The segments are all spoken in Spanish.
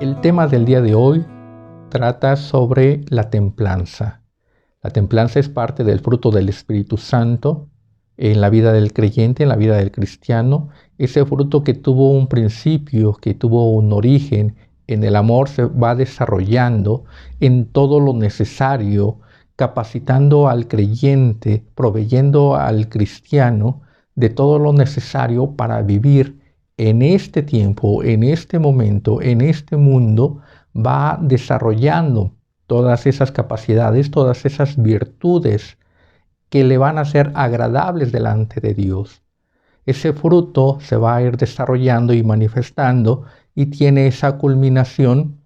El tema del día de hoy trata sobre la templanza. La templanza es parte del fruto del Espíritu Santo en la vida del creyente, en la vida del cristiano. Ese fruto que tuvo un principio, que tuvo un origen en el amor, se va desarrollando en todo lo necesario, capacitando al creyente, proveyendo al cristiano de todo lo necesario para vivir en este tiempo, en este momento, en este mundo. Va desarrollando todas esas capacidades, todas esas virtudes que le van a ser agradables delante de Dios. Ese fruto se va a ir desarrollando y manifestando y tiene esa culminación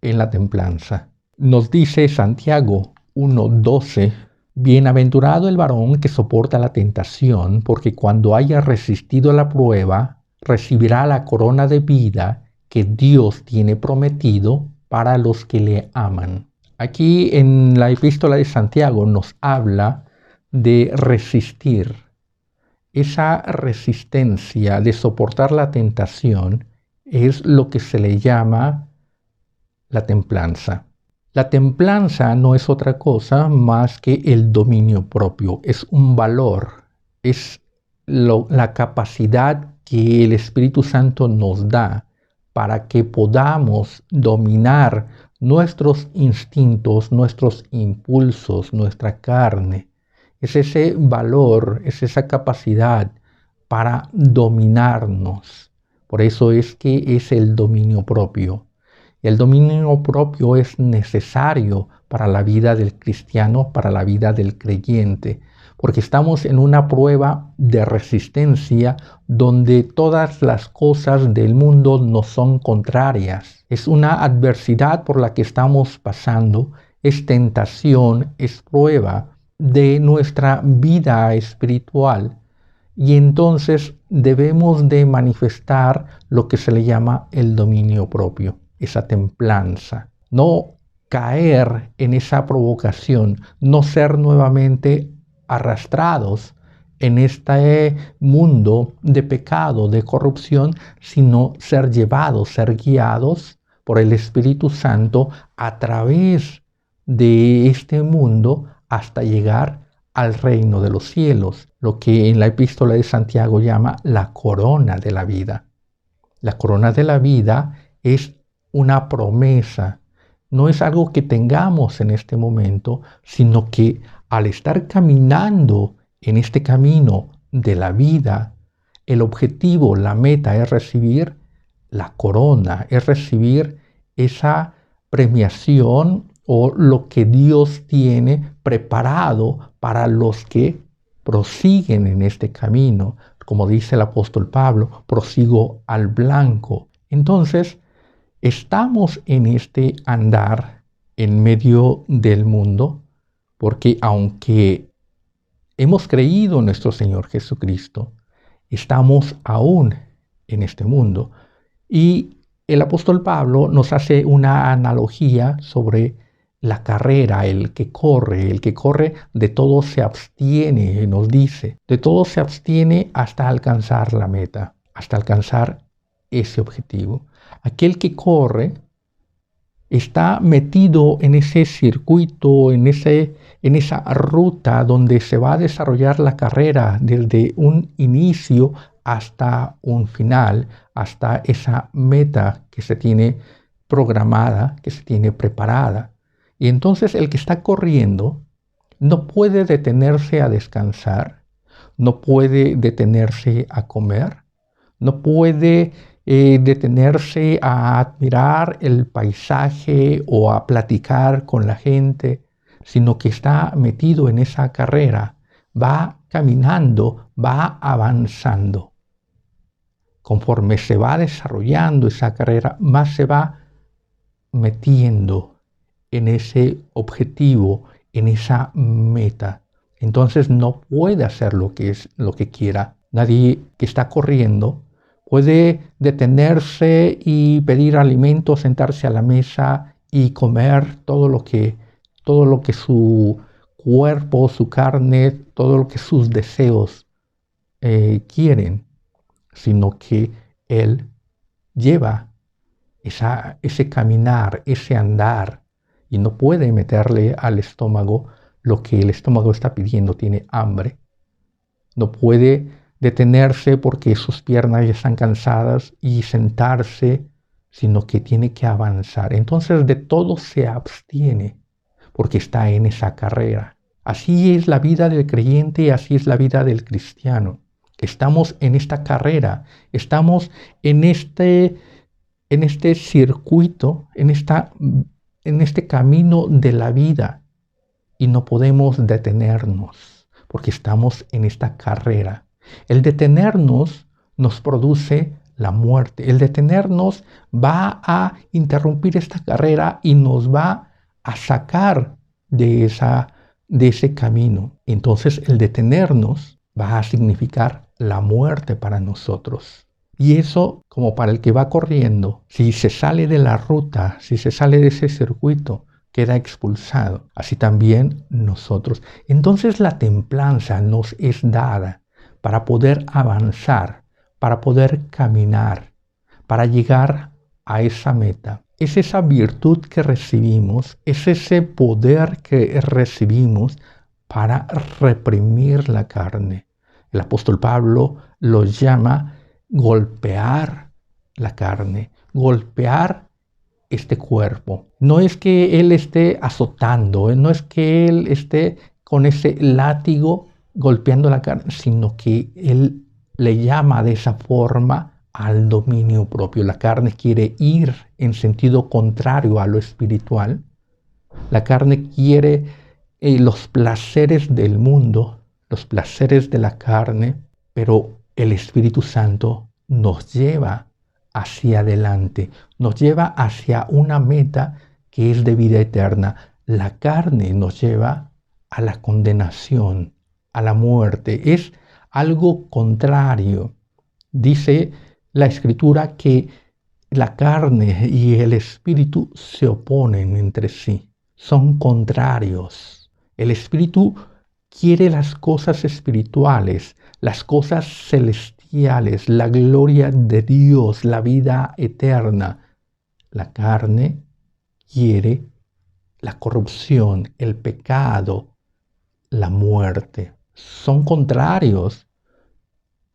en la templanza. Nos dice Santiago 1:12: bienaventurado el varón que soporta la tentación, porque cuando haya resistido la prueba, recibirá la corona de vida que Dios tiene prometido para los que le aman. Aquí en la epístola de Santiago nos habla de resistir. Esa resistencia de soportar la tentación es lo que se le llama la templanza. La templanza no es otra cosa más que el dominio propio, es un valor, es la capacidad que el Espíritu Santo nos da para que podamos dominar nuestros instintos, nuestros impulsos, nuestra carne. Es ese valor, es esa capacidad para dominarnos. Por eso es que es el dominio propio. El dominio propio es necesario para la vida del cristiano, para la vida del creyente, porque estamos en una prueba de resistencia donde todas las cosas del mundo nos son contrarias. Es una adversidad por la que estamos pasando, es tentación, es prueba de nuestra vida espiritual. Y entonces debemos de manifestar lo que se le llama el dominio propio, esa templanza. No caer en esa provocación, no ser nuevamente arrastrados en este mundo de pecado, de corrupción, sino ser llevados, ser guiados por el Espíritu Santo a través de este mundo hasta llegar al reino de los cielos, lo que en la epístola de Santiago llama la corona de la vida. La corona de la vida es una promesa, no es algo que tengamos en este momento, sino que al estar caminando en este camino de la vida, el objetivo, la meta es recibir la corona, es recibir esa premiación o lo que Dios tiene preparado para los que prosiguen en este camino. Como dice el apóstol Pablo, prosigo al blanco. Entonces, estamos en este andar en medio del mundo, porque aunque hemos creído en nuestro Señor Jesucristo, estamos aún en este mundo. Y el apóstol Pablo nos hace una analogía sobre la carrera, el que corre de todo se abstiene, nos dice, de todo se abstiene hasta alcanzar la meta, hasta alcanzar ese objetivo. Aquel que corre está metido en ese circuito, en esa ruta donde se va a desarrollar la carrera desde un inicio hasta un final, hasta esa meta que se tiene programada, que se tiene preparada. Y entonces el que está corriendo no puede detenerse a descansar, no puede detenerse a comer, no puede detenerse a admirar el paisaje o a platicar con la gente, sino que está metido en esa carrera, va caminando, va avanzando. Conforme se va desarrollando esa carrera, más se va metiendo en ese objetivo, en esa meta. Entonces no puede hacer lo que quiera. Nadie que está corriendo puede detenerse y pedir alimento, sentarse a la mesa y comer todo lo que su cuerpo, su carne, todo lo que sus deseos quieren, sino que él lleva ese caminar, ese andar, y no puede meterle al estómago lo que el estómago está pidiendo, tiene hambre. No puede detenerse porque sus piernas ya están cansadas y sentarse, sino que tiene que avanzar. Entonces de todo se abstiene porque está en esa carrera. Así es la vida del creyente y así es la vida del cristiano. Estamos en esta carrera, estamos en este circuito, en este camino de la vida y no podemos detenernos porque estamos en esta carrera. El detenernos nos produce la muerte. El detenernos va a interrumpir esta carrera y nos va a sacar de ese camino. Entonces el detenernos va a significar la muerte para nosotros. Y eso, como para el que va corriendo, si se sale de la ruta, si se sale de ese circuito, queda expulsado. Así también nosotros. Entonces la templanza nos es dada para poder avanzar, para poder caminar, para llegar a esa meta. Es esa virtud que recibimos, es ese poder que recibimos para reprimir la carne. El apóstol Pablo lo llama golpear la carne, golpear este cuerpo. No es que él esté azotando, no es que él esté con ese látigo golpeando la carne, sino que él le llama de esa forma al dominio propio. La carne quiere ir en sentido contrario a lo espiritual. La carne quiere los placeres del mundo, los placeres de la carne, pero el Espíritu Santo nos lleva hacia adelante, nos lleva hacia una meta que es de vida eterna. La carne nos lleva a la condenación, a la muerte. Es algo contrario. Dice la Escritura que la carne y el espíritu se oponen entre sí, son contrarios. El espíritu quiere las cosas espirituales, las cosas celestiales, la gloria de Dios, la vida eterna. La carne quiere la corrupción, el pecado, la muerte. Son contrarios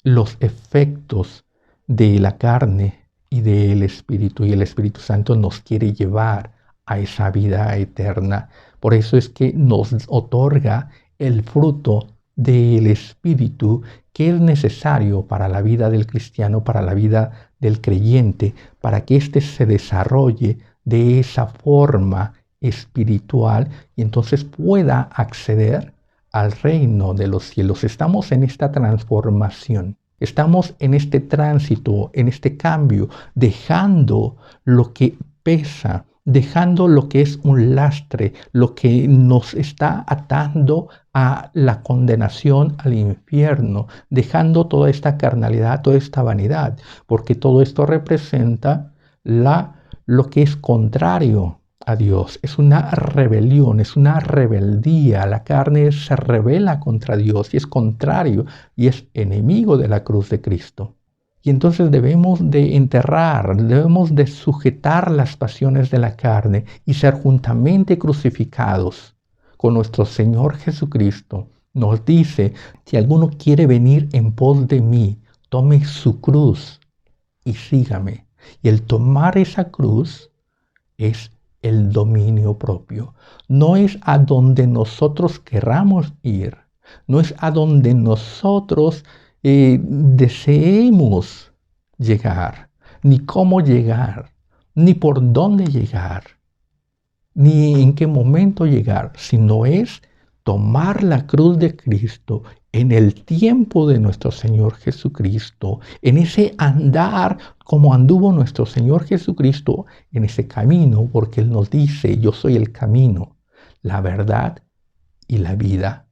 los efectos de la carne y del Espíritu, y el Espíritu Santo nos quiere llevar a esa vida eterna. Por eso es que nos otorga el fruto del Espíritu que es necesario para la vida del cristiano, para la vida del creyente, para que éste se desarrolle de esa forma espiritual y entonces pueda acceder al reino de los cielos. Estamos en esta transformación. Estamos en este tránsito, en este cambio, dejando lo que pesa, dejando lo que es un lastre, lo que nos está atando a la condenación, al infierno, dejando toda esta carnalidad, toda esta vanidad, porque todo esto representa lo que es contrario a Dios. Es una rebelión, es una rebeldía. La carne se rebela contra Dios y es contrario y es enemigo de la cruz de Cristo. Y entonces debemos de enterrar, debemos de sujetar las pasiones de la carne y ser juntamente crucificados con nuestro Señor Jesucristo. Nos dice, si alguno quiere venir en pos de mí, tome su cruz y sígame. Y el tomar esa cruz es el dominio propio. No es a donde nosotros querramos ir, no es a donde nosotros deseemos llegar, ni cómo llegar, ni por dónde llegar, ni en qué momento llegar, sino es tomar la cruz de Cristo en el tiempo de nuestro Señor Jesucristo, en ese andar como anduvo nuestro Señor Jesucristo en ese camino, porque Él nos dice, yo soy el camino, la verdad y la vida.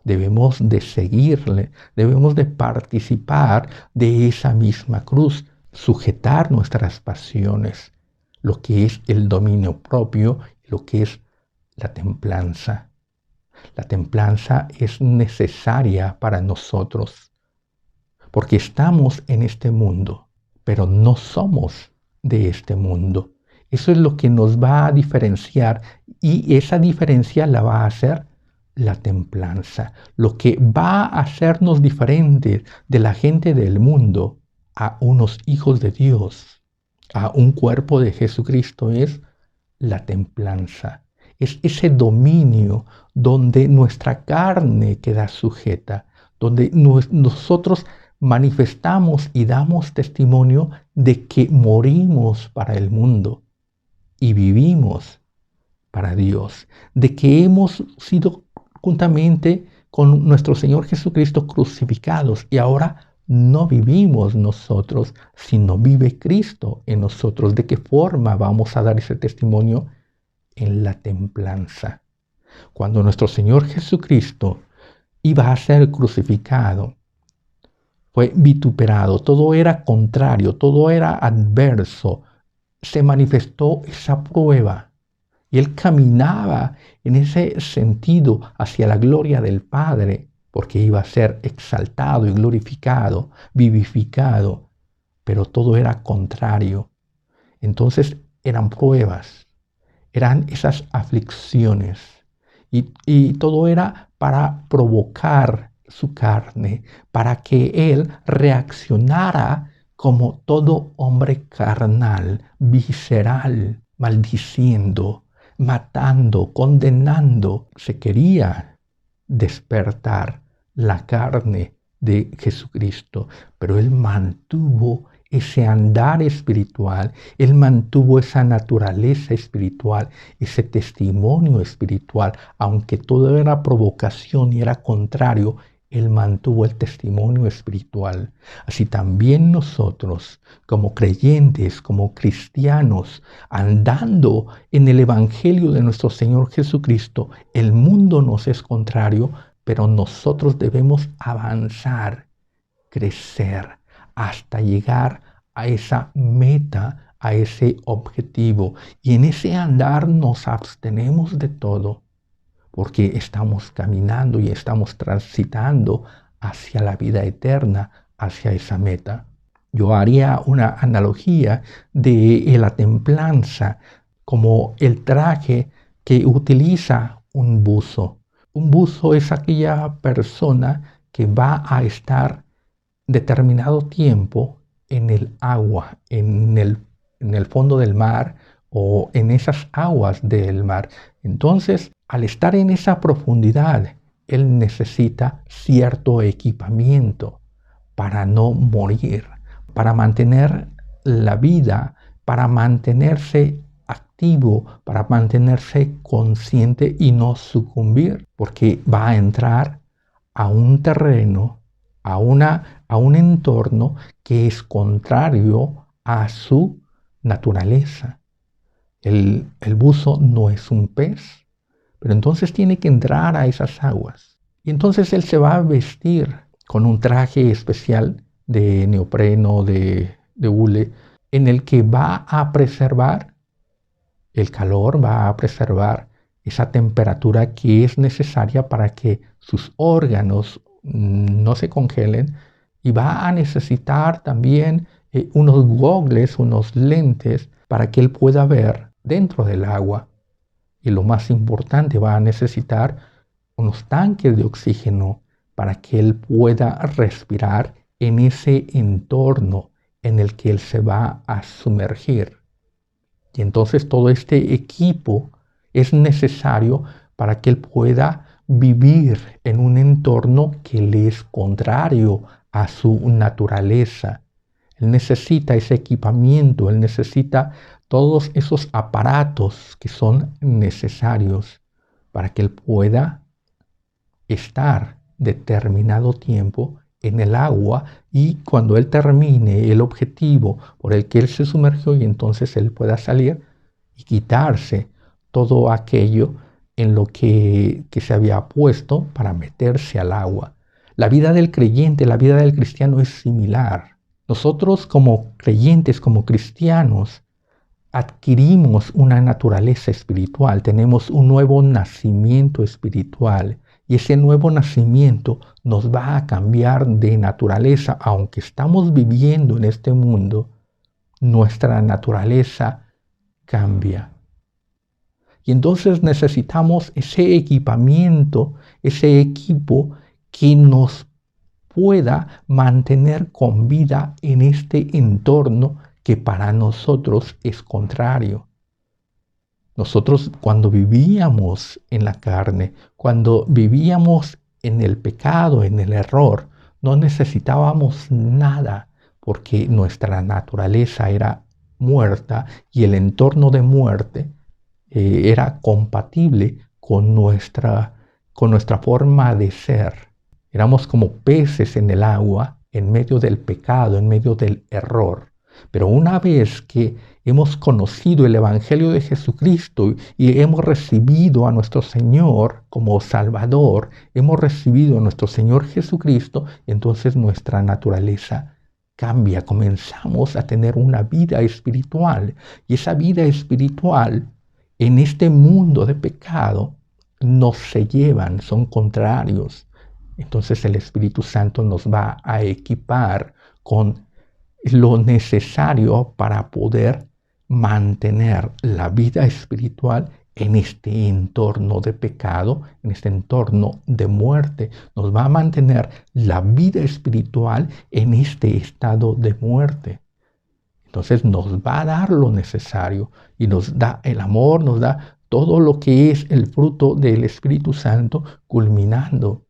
Debemos de seguirle, debemos de participar de esa misma cruz, sujetar nuestras pasiones, lo que es el dominio propio, lo que es la templanza. La templanza es necesaria para nosotros, porque estamos en este mundo, pero no somos de este mundo. Eso es lo que nos va a diferenciar y esa diferencia la va a hacer la templanza. Lo que va a hacernos diferentes de la gente del mundo a unos hijos de Dios, a un cuerpo de Jesucristo, es la templanza. Es ese dominio donde nuestra carne queda sujeta, donde nosotros manifestamos y damos testimonio de que morimos para el mundo y vivimos para Dios, de que hemos sido juntamente con nuestro Señor Jesucristo crucificados y ahora no vivimos nosotros, sino vive Cristo en nosotros. ¿De qué forma vamos a dar ese testimonio? En la templanza. Cuando nuestro Señor Jesucristo iba a ser crucificado, fue vituperado, todo era contrario, todo era adverso, se manifestó esa prueba y él caminaba en ese sentido hacia la gloria del Padre, porque iba a ser exaltado y glorificado, vivificado, pero todo era contrario. Entonces eran pruebas, eran esas aflicciones y todo era para provocar su carne, para que él reaccionara como todo hombre carnal, visceral, maldiciendo, matando, condenando. Se quería despertar la carne de Jesucristo, pero él mantuvo ese andar espiritual, él mantuvo esa naturaleza espiritual, ese testimonio espiritual, aunque todo era provocación y era contrario, él mantuvo el testimonio espiritual. Así también nosotros, como creyentes, como cristianos, andando en el Evangelio de nuestro Señor Jesucristo, el mundo nos es contrario, pero nosotros debemos avanzar, crecer, hasta llegar a esa meta, a ese objetivo. Y en ese andar nos abstenemos de todo, porque estamos caminando y estamos transitando hacia la vida eterna, hacia esa meta. Yo haría una analogía de la templanza como el traje que utiliza un buzo. Un buzo es aquella persona que va a estar determinado tiempo en el agua, en el fondo del mar o en esas aguas del mar. Entonces, al estar en esa profundidad, él necesita cierto equipamiento para no morir, para mantener la vida, para mantenerse activo, para mantenerse consciente y no sucumbir, porque va a entrar a un terreno, a un entorno que es contrario a su naturaleza. El buzo no es un pez, pero entonces tiene que entrar a esas aguas. Y entonces él se va a vestir con un traje especial de neopreno, de hule, en el que va a preservar el calor, va a preservar esa temperatura que es necesaria para que sus órganos no se congelen, y va a necesitar también unos gogles, unos lentes para que él pueda ver dentro del agua. Y lo más importante, va a necesitar unos tanques de oxígeno para que él pueda respirar en ese entorno en el que él se va a sumergir. Y entonces todo este equipo es necesario para que él pueda vivir en un entorno que le es contrario a su naturaleza. Él necesita ese equipamiento, él necesita todos esos aparatos que son necesarios para que él pueda estar determinado tiempo en el agua, y cuando él termine el objetivo por el que él se sumergió, y entonces él pueda salir y quitarse todo aquello en lo que se había puesto para meterse al agua. La vida del creyente, la vida del cristiano es similar. Nosotros como creyentes, como cristianos, adquirimos una naturaleza espiritual, tenemos un nuevo nacimiento espiritual, y ese nuevo nacimiento nos va a cambiar de naturaleza. Aunque estamos viviendo en este mundo, nuestra naturaleza cambia. Y entonces necesitamos ese equipamiento, ese equipo que nos pueda mantener con vida en este entorno que para nosotros es contrario. Nosotros cuando vivíamos en la carne, cuando vivíamos en el pecado, en el error, no necesitábamos nada porque nuestra naturaleza era muerta y el entorno de muerte era compatible con nuestra forma de ser. Éramos como peces en el agua, en medio del pecado, en medio del error. Pero una vez que hemos conocido el Evangelio de Jesucristo y hemos recibido a nuestro Señor como Salvador, hemos recibido a nuestro Señor Jesucristo, entonces nuestra naturaleza cambia. Comenzamos a tener una vida espiritual. Y esa vida espiritual en este mundo de pecado no se llevan, son contrarios. Entonces el Espíritu Santo nos va a equipar con lo necesario para poder mantener la vida espiritual en este entorno de pecado, en este entorno de muerte. Nos va a mantener la vida espiritual en este estado de muerte. Entonces nos va a dar lo necesario y nos da el amor, nos da todo lo que es el fruto del Espíritu Santo, culminando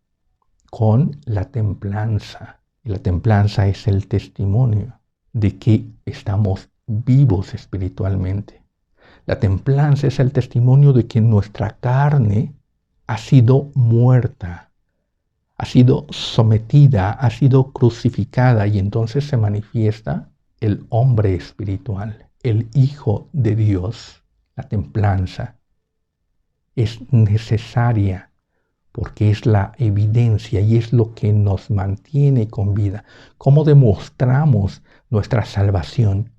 con la templanza. Y la templanza es el testimonio de que estamos vivos espiritualmente. La templanza es el testimonio de que nuestra carne ha sido muerta, ha sido sometida, ha sido crucificada, y entonces se manifiesta el hombre espiritual, el Hijo de Dios. La templanza es necesaria porque es la evidencia y es lo que nos mantiene con vida. ¿Cómo demostramos nuestra salvación?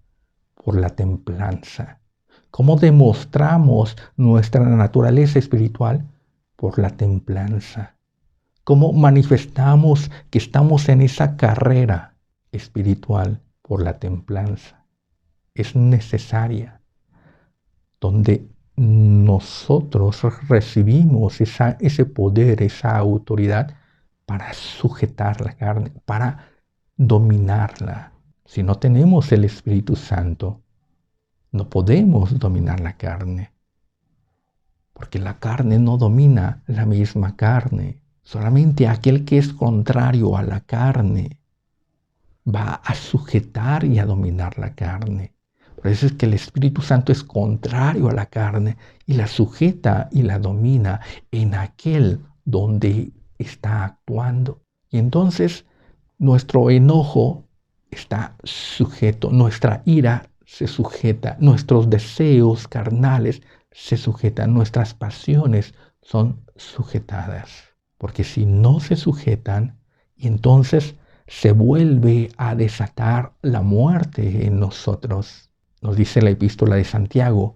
Por la templanza. ¿Cómo demostramos nuestra naturaleza espiritual? Por la templanza. ¿Cómo manifestamos que estamos en esa carrera espiritual? Por la templanza. Es necesaria, donde nosotros recibimos ese poder, esa autoridad para sujetar la carne, para dominarla. Si no tenemos el Espíritu Santo, no podemos dominar la carne, porque la carne no domina la misma carne. Solamente aquel que es contrario a la carne va a sujetar y a dominar la carne. Por eso es que el Espíritu Santo es contrario a la carne y la sujeta y la domina en aquel donde está actuando. Y entonces nuestro enojo está sujeto, nuestra ira se sujeta, nuestros deseos carnales se sujetan, nuestras pasiones son sujetadas. Porque si no se sujetan, y entonces se vuelve a desatar la muerte en nosotros. Nos dice la epístola de Santiago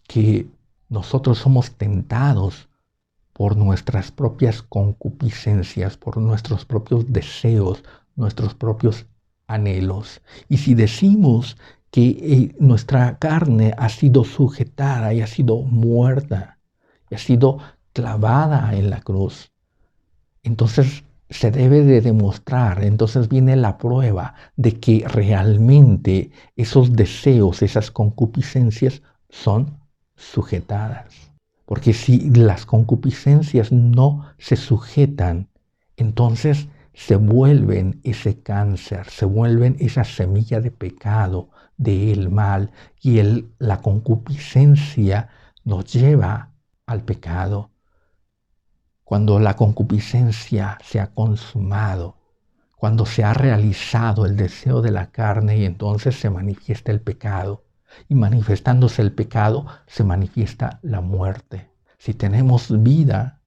que nosotros somos tentados por nuestras propias concupiscencias, por nuestros propios deseos, nuestros propios anhelos. Y si decimos que nuestra carne ha sido sujetada y ha sido muerta, y ha sido clavada en la cruz, entonces se debe de demostrar, entonces viene la prueba de que realmente esos deseos, esas concupiscencias son sujetadas. Porque si las concupiscencias no se sujetan, entonces se vuelven ese cáncer, se vuelven esa semilla de pecado, del mal, y la concupiscencia nos lleva al pecado. Cuando la concupiscencia se ha consumado, cuando se ha realizado el deseo de la carne, y entonces se manifiesta el pecado. Y manifestándose el pecado, se manifiesta la muerte. Si tenemos vida,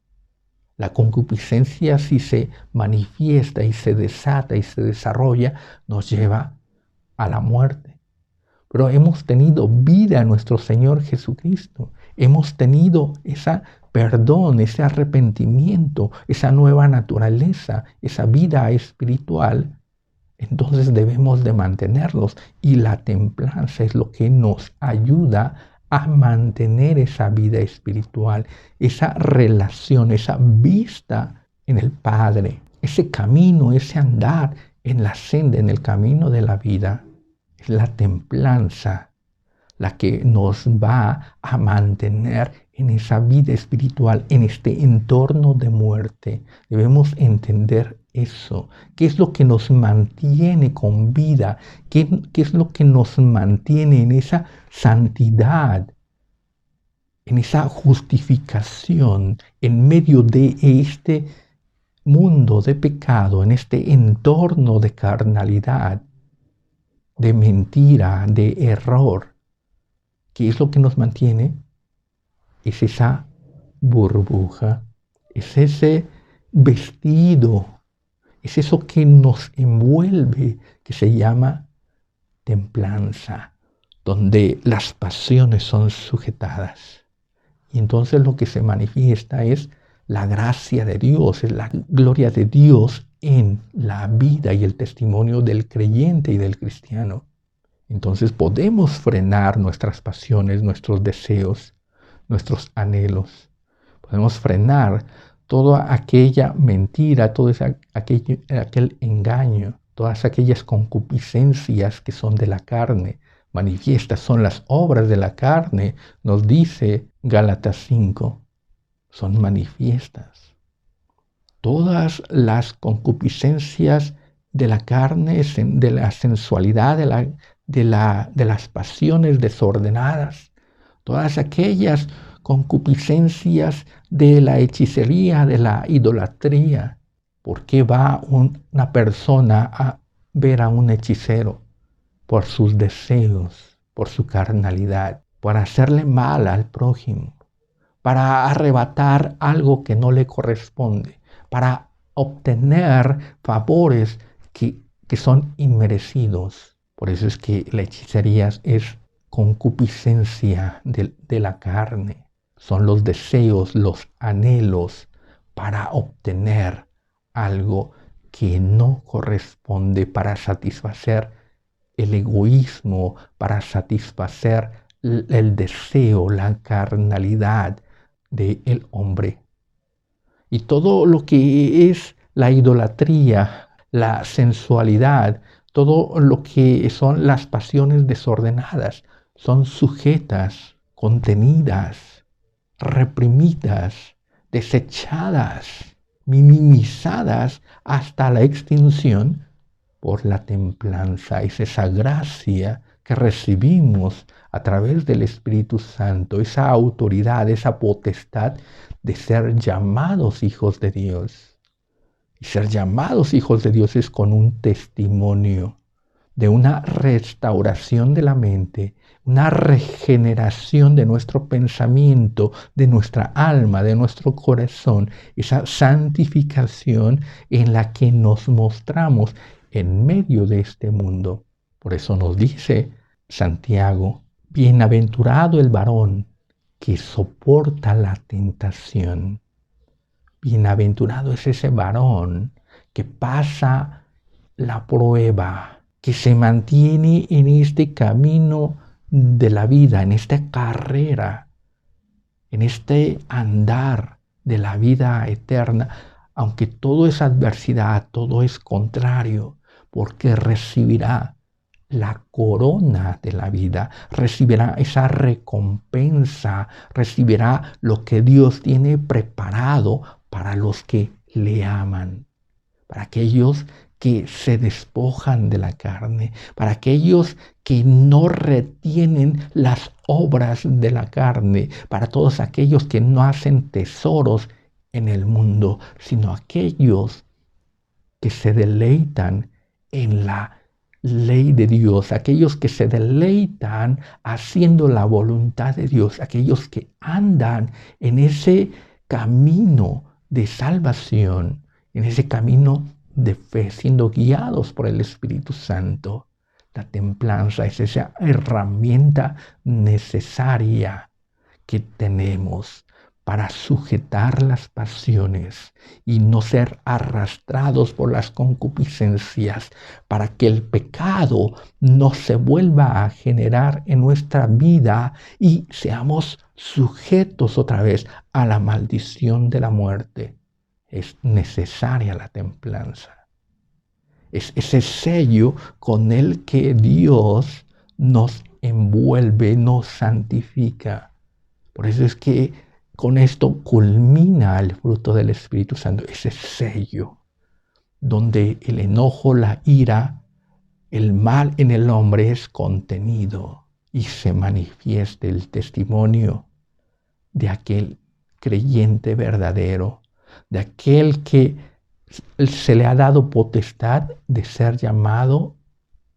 la concupiscencia, si se manifiesta y se desata y se desarrolla, nos lleva a la muerte. Pero hemos tenido vida en nuestro Señor Jesucristo. Hemos tenido ese perdón, ese arrepentimiento, esa nueva naturaleza, esa vida espiritual entonces debemos de mantenerlos. Y la templanza es lo que nos ayuda a mantener esa vida espiritual, esa relación, esa vista en el Padre, ese camino, ese andar en la senda, en el camino de la vida. Es la templanza la que nos va a mantener en esa vida espiritual, en este entorno de muerte. Debemos entender eso. ¿Qué es lo que nos mantiene con vida? ¿Qué es lo que nos mantiene en esa santidad, en esa justificación, en medio de este mundo de pecado, en este entorno de carnalidad, de mentira, de error? ¿Qué es lo que nos mantiene? Es esa burbuja, es ese vestido, es eso que nos envuelve, que se llama templanza, donde las pasiones son sujetadas. Y entonces lo que se manifiesta es la gracia de Dios, es la gloria de Dios en la vida y el testimonio del creyente y del cristiano. Entonces podemos frenar nuestras pasiones, nuestros deseos, nuestros anhelos. Podemos frenar toda aquella mentira, todo aquel engaño, todas aquellas concupiscencias que son de la carne. Manifiestas son las obras de la carne, nos dice Gálatas 5. Son manifiestas. Todas las concupiscencias de la carne, de la sensualidad, de las pasiones desordenadas, todas aquellas concupiscencias de la hechicería, de la idolatría. ¿Por qué va una persona a ver a un hechicero? Por sus deseos, por su carnalidad, por hacerle mal al prójimo, para arrebatar algo que no le corresponde, para obtener favores que son inmerecidos. Por eso es que la hechicería es concupiscencia de la carne. Son los deseos, los anhelos para obtener algo que no corresponde, para satisfacer el egoísmo, para satisfacer el deseo, la carnalidad del hombre. Y todo lo que es la idolatría, la sensualidad, todo lo que son las pasiones desordenadas, son sujetas, contenidas, reprimidas, desechadas, minimizadas hasta la extinción por la templanza. Es esa gracia que recibimos a través del Espíritu Santo, esa autoridad, esa potestad de ser llamados hijos de Dios. Y ser llamados hijos de Dios es con un testimonio de una restauración de la mente, una regeneración de nuestro pensamiento, de nuestra alma, de nuestro corazón, esa santificación en la que nos mostramos en medio de este mundo. Por eso nos dice Santiago, bienaventurado el varón que soporta la tentación. Bienaventurado es ese varón que pasa la prueba, que se mantiene en este camino de la vida, en esta carrera, en este andar de la vida eterna, aunque todo es adversidad, todo es contrario, porque recibirá la corona de la vida, recibirá esa recompensa, recibirá lo que Dios tiene preparado para los que le aman, para aquellos que se despojan de la carne, para aquellos que no retienen las obras de la carne, para todos aquellos que no hacen tesoros en el mundo, sino aquellos que se deleitan en la ley de Dios, aquellos que se deleitan haciendo la voluntad de Dios, aquellos que andan en ese camino de salvación, en ese camino de fe, siendo guiados por el Espíritu Santo. La templanza es esa herramienta necesaria que tenemos para sujetar las pasiones y no ser arrastrados por las concupiscencias, para que el pecado no se vuelva a generar en nuestra vida y seamos sujetos otra vez a la maldición de la muerte. Es necesaria la templanza. Es ese sello con el que Dios nos envuelve, nos santifica. Por eso es que con esto culmina el fruto del Espíritu Santo, ese sello, donde el enojo, la ira, el mal en el hombre es contenido y se manifiesta el testimonio de aquel creyente verdadero, de aquel que se le ha dado potestad de ser llamado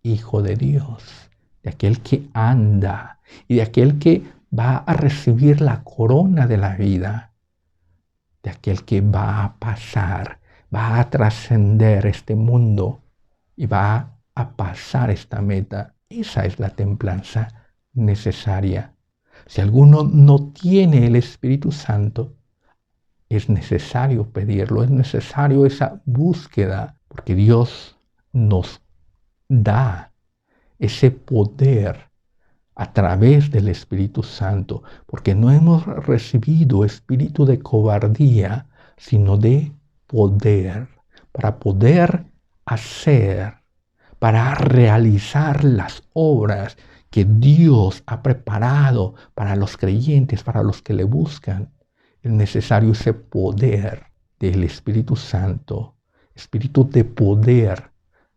hijo de Dios, de aquel que anda y de aquel que va a recibir la corona de la vida, de aquel que va a pasar, va a trascender este mundo y va a pasar esta meta. Esa es la templanza necesaria. Si alguno no tiene el Espíritu Santo, es necesario pedirlo, es necesario esa búsqueda, porque Dios nos da ese poder a través del Espíritu Santo, porque no hemos recibido espíritu de cobardía, sino de poder, para poder hacer, para realizar las obras que Dios ha preparado para los creyentes, para los que le buscan. Es necesario ese poder del Espíritu Santo, espíritu de poder,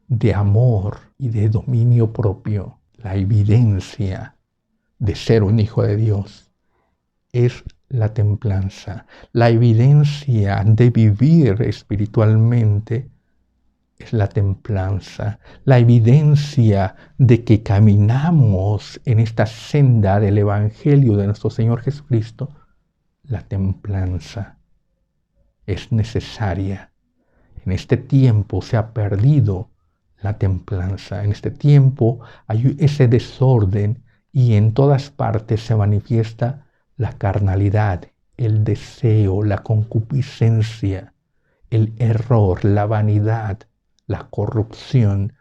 de amor y de dominio propio. La evidencia de ser un hijo de Dios es la templanza. La evidencia de vivir espiritualmente es la templanza. La evidencia de que caminamos en esta senda del Evangelio de nuestro Señor Jesucristo, la templanza es necesaria. En este tiempo se ha perdido la templanza. En este tiempo hay ese desorden y en todas partes se manifiesta la carnalidad, el deseo, la concupiscencia, el error, la vanidad, la corrupción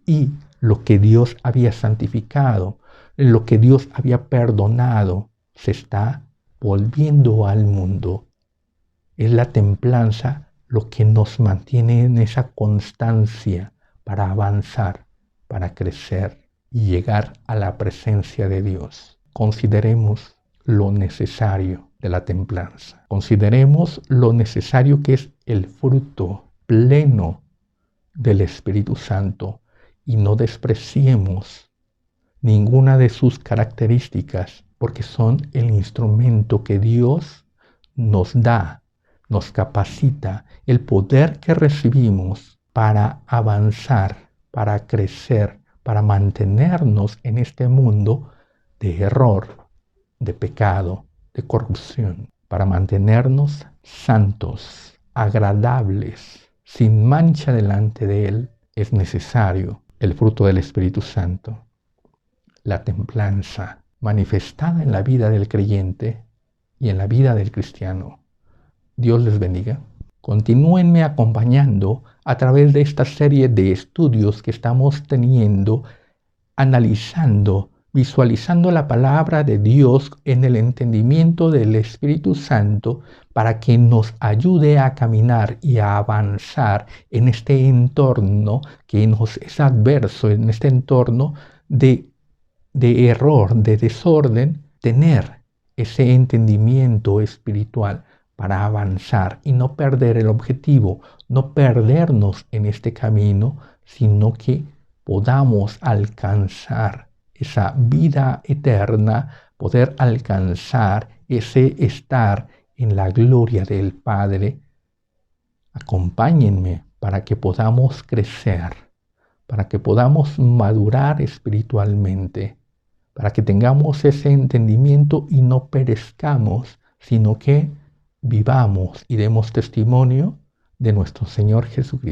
y lo que Dios había santificado, lo que Dios había perdonado, se está volviendo al mundo. Es la templanza lo que nos mantiene en esa constancia para avanzar, para crecer y llegar a la presencia de Dios. Consideremos lo necesario de la templanza. Consideremos lo necesario que es el fruto pleno del Espíritu Santo y no despreciemos ninguna de sus características, porque son el instrumento que Dios nos da, nos capacita, el poder que recibimos para avanzar, para crecer, para mantenernos en este mundo de error, de pecado, de corrupción, para mantenernos santos, agradables, sin mancha delante de Él. Es necesario el fruto del Espíritu Santo, la templanza manifestada en la vida del creyente y en la vida del cristiano. Dios les bendiga. Continúenme acompañando a través de esta serie de estudios que estamos teniendo, analizando, visualizando la palabra de Dios en el entendimiento del Espíritu Santo para que nos ayude a caminar y a avanzar en este entorno que nos es adverso, en este entorno de error, de desorden, tener ese entendimiento espiritual para avanzar y no perder el objetivo, no perdernos en este camino, sino que podamos alcanzar esa vida eterna, poder alcanzar ese estar en la gloria del Padre. Acompáñenme para que podamos crecer, para que podamos madurar espiritualmente, para que tengamos ese entendimiento y no perezcamos, sino que vivamos y demos testimonio de nuestro Señor Jesucristo.